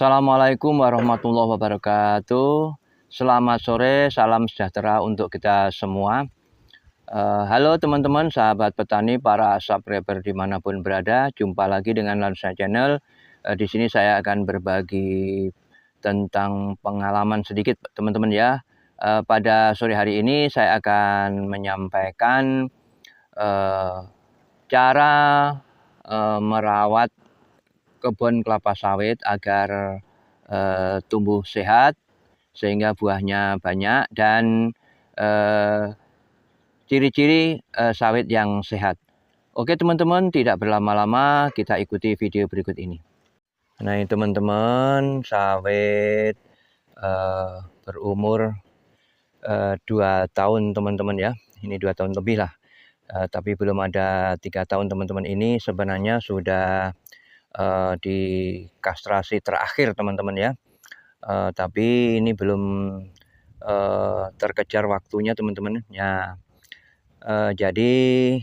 Assalamualaikum warahmatullahi wabarakatuh. Selamat sore, salam sejahtera untuk kita semua. Halo teman-teman, sahabat petani, para subscriber dimanapun berada. Jumpa lagi dengan Lansana Channel. Di sini saya akan berbagi tentang pengalaman sedikit, teman-teman ya. Pada sore hari ini saya akan menyampaikan cara merawat kebun kelapa sawit agar tumbuh sehat sehingga buahnya banyak dan ciri-ciri sawit yang sehat. Oke teman-teman, tidak berlama-lama kita ikuti video berikut ini. Nah ini teman-teman, sawit berumur 2 tahun teman-teman ya. Ini 2 tahun lebih lah. Tapi belum ada 3 tahun teman-teman. Ini sebenarnya sudah di kastrasi terakhir teman-teman ya, tapi ini belum terkejar waktunya teman-teman ya. Jadi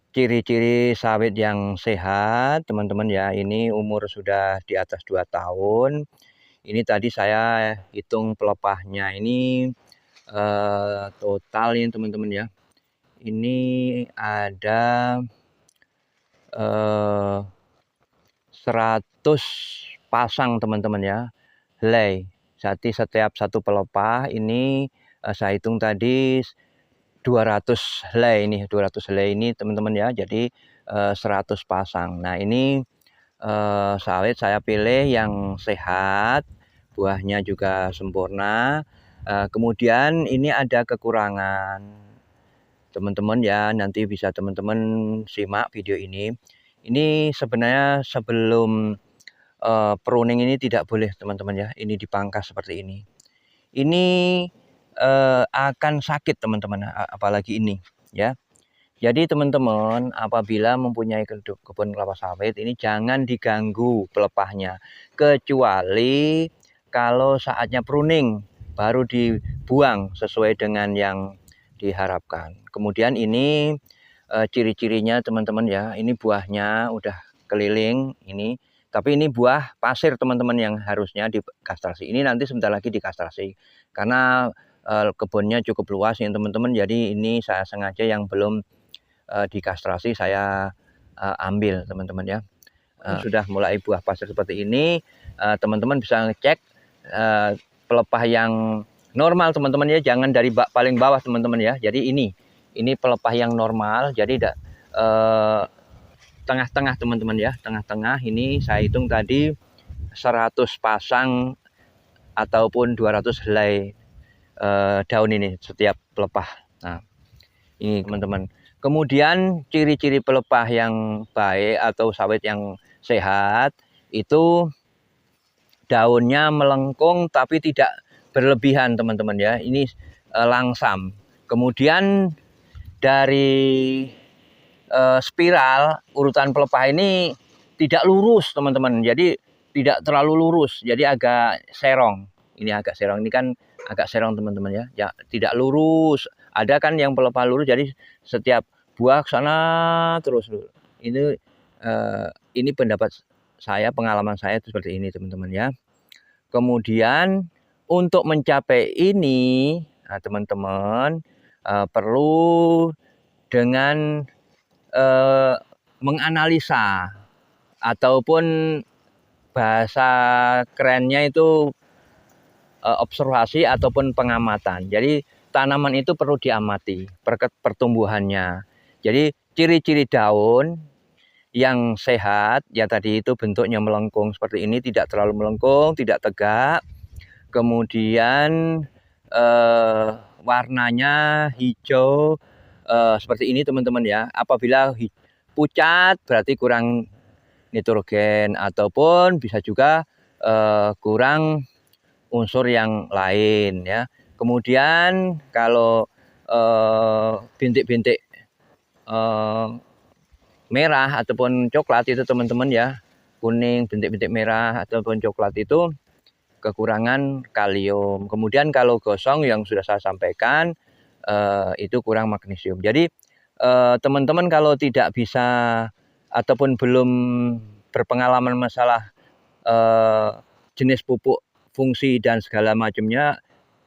ciri-ciri sawit yang sehat teman-teman ya, ini umur sudah di atas 2 tahun. Ini tadi saya hitung pelepahnya ini total ini teman-teman ya, ini ada 100 pasang teman-teman ya, helai. Jadi setiap satu pelepah ini saya hitung tadi 200 helai ini, 200 helai ini teman-teman ya. Jadi 100 pasang. Nah ini sawit saya pilih yang sehat, buahnya juga sempurna. Kemudian ini ada kekurangan teman-teman ya, nanti bisa teman-teman simak video ini. Ini sebenarnya sebelum pruning ini tidak boleh teman-teman ya, ini dipangkas seperti ini. Ini akan sakit teman-teman, apalagi ini ya. Jadi teman-teman apabila mempunyai kebun kelapa sawit ini jangan diganggu pelepahnya, kecuali kalau saatnya pruning baru dibuang sesuai dengan yang diharapkan. Kemudian ini ciri-cirinya teman-teman ya, ini buahnya udah keliling ini, tapi ini buah pasir teman-teman yang harusnya dikastrasi. Ini nanti sebentar lagi dikastrasi karena kebunnya cukup luas ya teman-teman. Jadi ini saya sengaja yang belum dikastrasi saya ambil teman-teman ya. Sudah mulai buah pasir seperti ini, teman-teman bisa ngecek pelepah yang normal teman-teman ya, jangan dari paling bawah teman-teman ya. Jadi ini pelepah yang normal, jadi tengah-tengah teman-teman ya, tengah-tengah. Ini saya hitung tadi 100 pasang ataupun 200 helai daun ini setiap pelepah. Nah ini teman-teman. Kemudian ciri-ciri pelepah yang baik atau sawit yang sehat itu daunnya melengkung tapi tidak berlebihan teman-teman ya, ini langsam. Kemudian dari spiral urutan pelepah ini tidak lurus teman-teman, jadi tidak terlalu lurus, jadi agak serong. Ini agak serong, ini kan agak serong teman-teman ya, ya tidak lurus. Ada kan yang pelepah lurus, jadi setiap buah ke sana terus. Ini pendapat saya, pengalaman saya itu seperti ini teman-teman ya. Kemudian untuk mencapai ini, nah, teman-teman perlu dengan menganalisa ataupun bahasa kerennya itu observasi ataupun pengamatan. Jadi tanaman itu perlu diamati pertumbuhannya. Jadi ciri-ciri daun yang sehat ya tadi itu bentuknya melengkung seperti ini, tidak terlalu melengkung, tidak tegak. Kemudian warnanya hijau seperti ini teman-teman ya. Apabila pucat berarti kurang nitrogen ataupun bisa juga kurang unsur yang lain ya. Kemudian kalau bintik-bintik merah ataupun coklat itu teman-teman ya, kuning, bintik-bintik merah ataupun coklat itu kekurangan kalium. Kemudian kalau gosong yang sudah saya sampaikan itu kurang magnesium. Jadi teman-teman kalau tidak bisa ataupun belum berpengalaman masalah jenis pupuk, fungsi dan segala macamnya,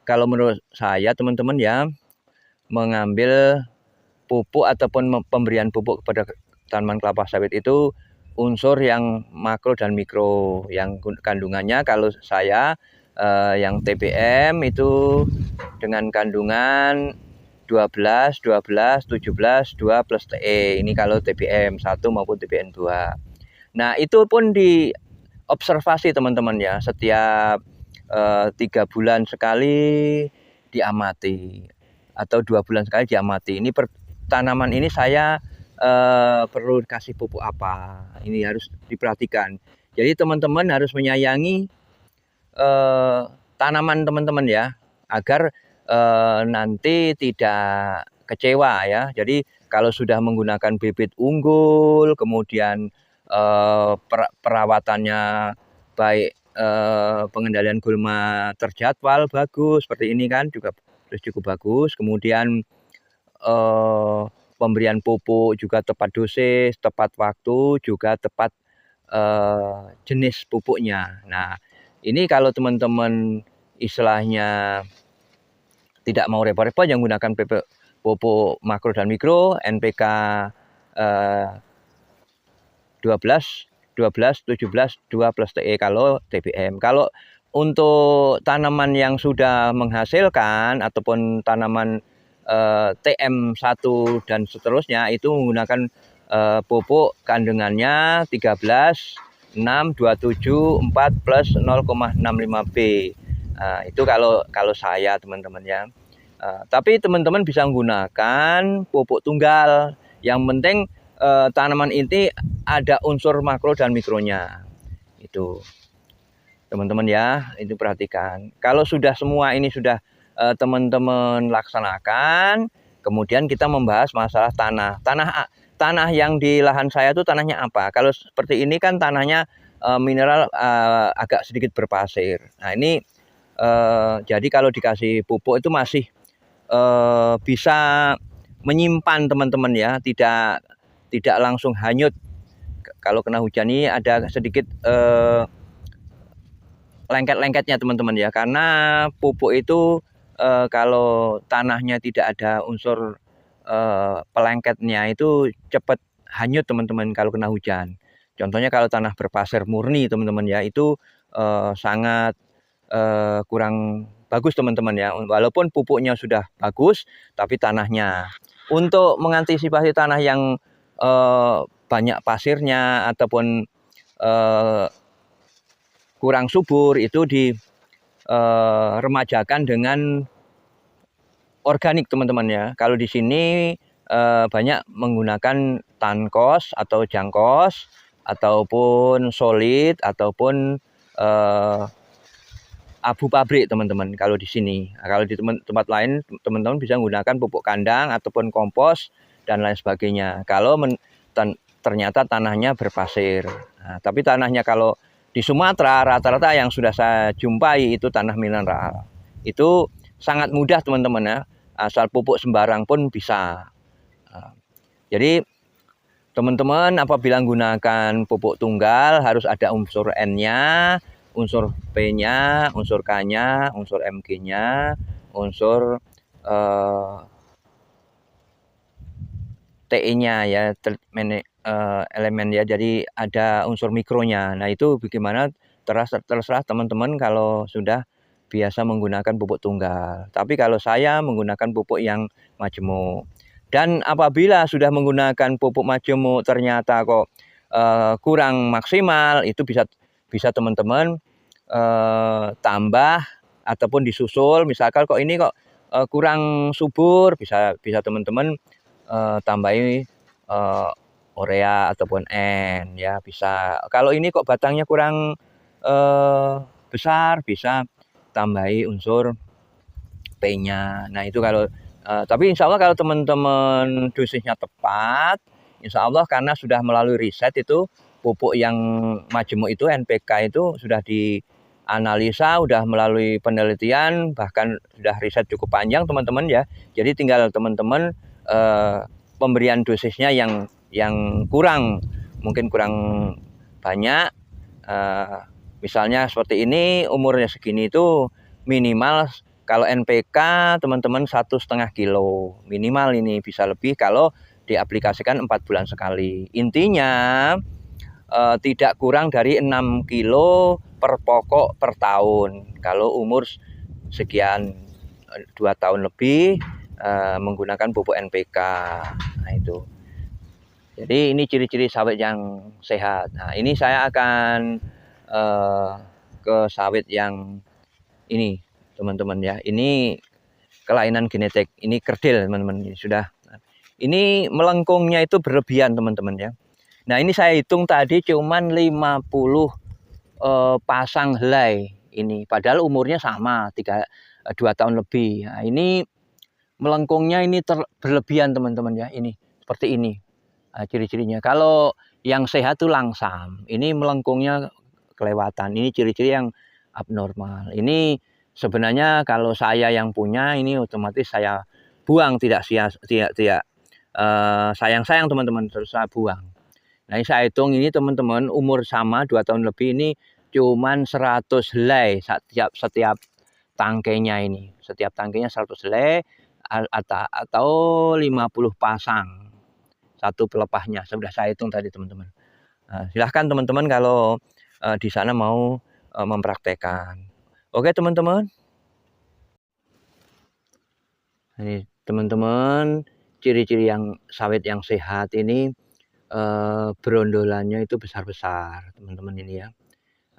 kalau menurut saya teman-teman ya, mengambil pupuk ataupun pemberian pupuk kepada tanaman kelapa sawit itu unsur yang makro dan mikro. Yang kandungannya kalau saya yang TBM itu dengan kandungan 12, 17, 2 plus TE. Ini kalau TBM 1 maupun TBM 2. Nah, itu pun diobservasi teman-teman ya, setiap 3 bulan sekali diamati atau 2 bulan sekali diamati. Ini tanaman ini saya perlu kasih pupuk apa, ini harus diperhatikan. Jadi teman-teman harus menyayangi tanaman teman-teman ya, agar nanti tidak kecewa ya. Jadi kalau sudah menggunakan bibit unggul, kemudian perawatannya baik, pengendalian gulma terjadwal bagus seperti ini kan juga cukup bagus. Kemudian pemberian pupuk juga tepat dosis, tepat waktu, juga tepat jenis pupuknya. Nah, ini kalau teman-teman istilahnya tidak mau repot-repot, yang gunakan pupuk makro dan mikro, NPK 12, 17, 2 plus TE kalau TBM. Kalau untuk tanaman yang sudah menghasilkan ataupun tanaman TM1 dan seterusnya, itu menggunakan pupuk kandungannya 13, 6, 27, 4 plus 0,65 B. Itu kalau saya teman-teman ya. Tapi teman-teman bisa menggunakan pupuk tunggal. Yang penting tanaman ini ada unsur makro dan mikronya. Itu teman-teman ya, itu perhatikan. Kalau sudah semua ini sudah teman-teman laksanakan, kemudian kita membahas masalah tanah. Tanah yang di lahan saya itu tanahnya apa? Kalau seperti ini kan tanahnya mineral agak sedikit berpasir. Nah, ini jadi kalau dikasih pupuk itu masih bisa menyimpan teman-teman ya, tidak langsung hanyut. Kalau kena hujan ini ada sedikit lengket-lengketnya teman-teman ya, karena pupuk itu kalau tanahnya tidak ada unsur pelengketnya itu cepat hanyut teman-teman kalau kena hujan. Contohnya kalau tanah berpasir murni teman-teman ya, itu sangat kurang bagus teman-teman ya. Walaupun pupuknya sudah bagus, tapi tanahnya, untuk mengantisipasi tanah yang banyak pasirnya ataupun kurang subur, itu diremajakan dengan organik teman-teman ya. Kalau di sini banyak menggunakan tankos atau jangkos ataupun solid ataupun abu pabrik teman-teman kalau di sini. Nah, kalau di tempat lain teman-teman bisa menggunakan pupuk kandang ataupun kompos dan lain sebagainya. Kalau ternyata tanahnya berpasir. Nah, tapi tanahnya kalau di Sumatera rata-rata yang sudah saya jumpai itu tanah mineral. Itu sangat mudah teman-teman ya. Asal pupuk sembarang pun bisa. Nah, jadi teman-teman apabila menggunakan pupuk tunggal harus ada unsur N-nya, unsur P-nya, unsur K-nya, unsur Mg-nya, unsur TE-nya ya, elemen ya. Jadi ada unsur mikronya. Nah, itu bagaimana terserah teman-teman kalau sudah biasa menggunakan pupuk tunggal. Tapi kalau saya menggunakan pupuk yang majemuk. Dan apabila sudah menggunakan pupuk majemuk ternyata kok kurang maksimal, itu bisa teman-teman tambah ataupun disusul. Misalkan kok ini kok kurang subur, bisa teman-teman tambahi urea ataupun N ya, bisa. Kalau ini kok batangnya kurang besar, bisa tambahi unsur P-nya. Nah, itu kalau tapi insya Allah kalau teman-teman dosisnya tepat, insya Allah karena sudah melalui riset, itu pupuk yang majemuk itu NPK itu sudah dianalisa, sudah melalui penelitian, bahkan sudah riset cukup panjang teman-teman ya. Jadi tinggal teman-teman pemberian dosisnya yang kurang, mungkin kurang banyak, Misalnya seperti ini, umurnya segini itu minimal kalau NPK teman-teman 1,5 kilo minimal, ini bisa lebih kalau diaplikasikan 4 bulan sekali. Intinya tidak kurang dari 6 kilo per pokok per tahun kalau umur sekian 2 tahun lebih menggunakan pupuk NPK. Nah itu. Jadi ini ciri-ciri sawit yang sehat. Nah ini saya akan ke sawit yang ini teman-teman ya. Ini kelainan genetik, ini kerdil teman-teman. Ini melengkungnya itu berlebihan teman-teman ya. Nah ini saya hitung tadi cuman 50 pasang helai ini, padahal umurnya sama 2 tahun lebih. Nah, ini melengkungnya ini berlebihan teman-teman ya, ini seperti ini ciri-cirinya. Kalau yang sehat tuh langsam, ini melengkungnya kelewatan. Ini ciri-ciri yang abnormal. Ini sebenarnya kalau saya yang punya ini otomatis saya buang, tidak sayang-sayang teman-teman, terus saya buang. Nah ini saya hitung ini teman-teman umur sama 2 tahun lebih ini cuman 100 helai setiap tangkainya ini. Setiap tangkainya 100 helai atau 50 pasang satu pelepahnya. Sudah saya hitung tadi teman-teman. Nah, silahkan teman-teman kalau di sana mau mempraktekkan. Oke teman-teman. Ini teman-teman ciri-ciri yang sawit yang sehat ini berondolannya itu besar-besar teman-teman ini ya.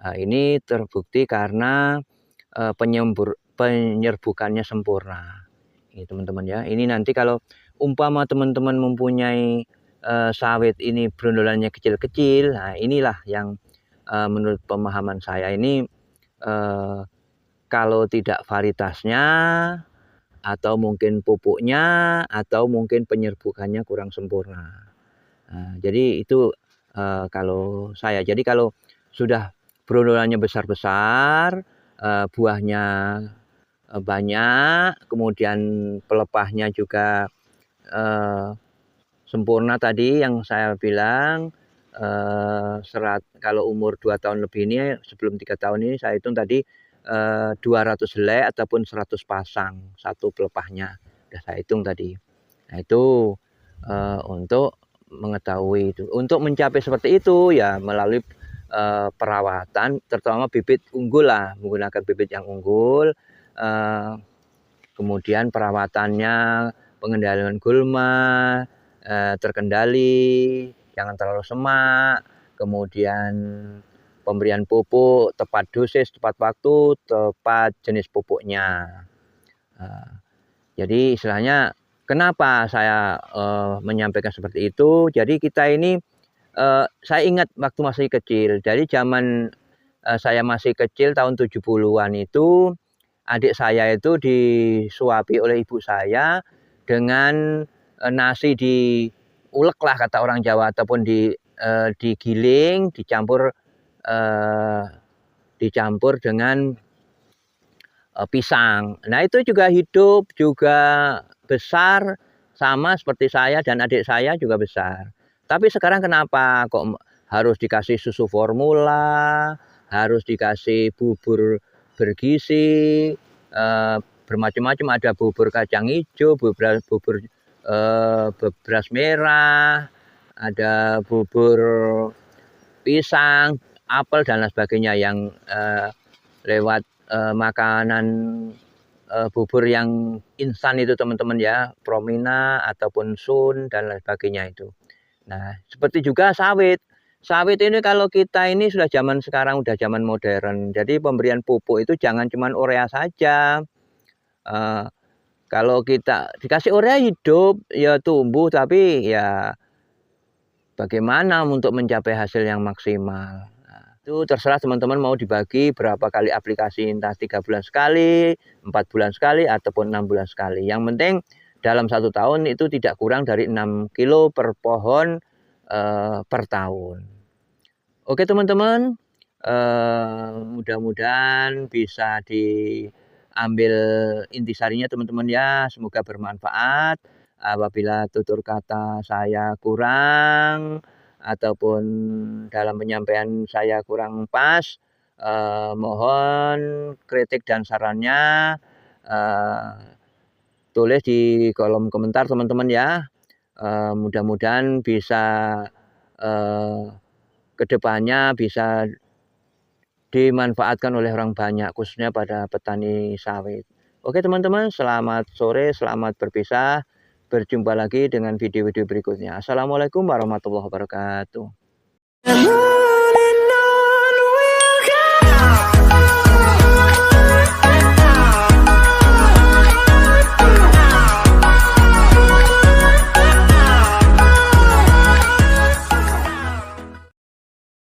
Nah, ini terbukti karena penyerbukannya sempurna. Ini teman-teman ya. Ini nanti kalau umpama teman-teman mempunyai sawit ini berondolannya kecil-kecil, nah inilah yang menurut pemahaman saya ini kalau tidak varietasnya atau mungkin pupuknya atau mungkin penyerbukannya kurang sempurna. Nah, jadi itu kalau saya. Jadi kalau sudah berondolannya besar-besar, buahnya banyak, kemudian pelepahnya juga sempurna tadi yang saya bilang, kalau umur 2 tahun lebih ini, sebelum 3 tahun ini saya hitung tadi 200 helai ataupun 100 pasang satu pelepahnya. Sudah saya hitung tadi. Nah itu untuk mengetahui itu. Untuk mencapai seperti itu ya melalui perawatan, terutama bibit unggul lah, menggunakan bibit yang unggul. Kemudian perawatannya, pengendalian gulma terkendali, jangan terlalu semak, kemudian pemberian pupuk tepat dosis, tepat waktu, tepat jenis pupuknya. Jadi istilahnya kenapa saya menyampaikan seperti itu? Jadi kita ini saya ingat waktu masih kecil. Jadi zaman saya masih kecil tahun 70-an itu adik saya itu disuapi oleh ibu saya dengan nasi diulek lah kata orang Jawa, ataupun digiling, dicampur dengan pisang. Nah itu juga hidup, juga besar, sama seperti saya dan adik saya juga besar. Tapi sekarang kenapa kok harus dikasih susu formula, harus dikasih bubur bergizi, bermacam-macam, ada bubur kacang hijau, bubur beras merah, ada bubur pisang, apel dan lain sebagainya yang lewat makanan bubur yang instan itu teman-teman ya, Promina ataupun Sun dan lain sebagainya itu. Nah, seperti juga sawit. Sawit ini kalau kita ini sudah zaman sekarang, udah zaman modern. Jadi pemberian pupuk itu jangan cuma urea saja. Kalau kita dikasih urea hidup, ya tumbuh, tapi ya bagaimana untuk mencapai hasil yang maksimal. Nah, itu terserah teman-teman mau dibagi berapa kali aplikasi, entah 3 bulan sekali, 4 bulan sekali, ataupun 6 bulan sekali. Yang penting dalam 1 tahun itu tidak kurang dari 6 kilo per pohon per tahun. Oke teman-teman, mudah-mudahan bisa diambil intisarinya teman-teman ya, semoga bermanfaat. Apabila tutur kata saya kurang ataupun dalam penyampaian saya kurang pas, Mohon kritik dan sarannya tulis di kolom komentar teman-teman ya. Mudah-mudahan bisa kedepannya bisa dimanfaatkan oleh orang banyak, khususnya pada petani sawit. Oke teman-teman, selamat sore, selamat berpisah. Berjumpa lagi dengan video-video berikutnya. Assalamualaikum warahmatullahi wabarakatuh.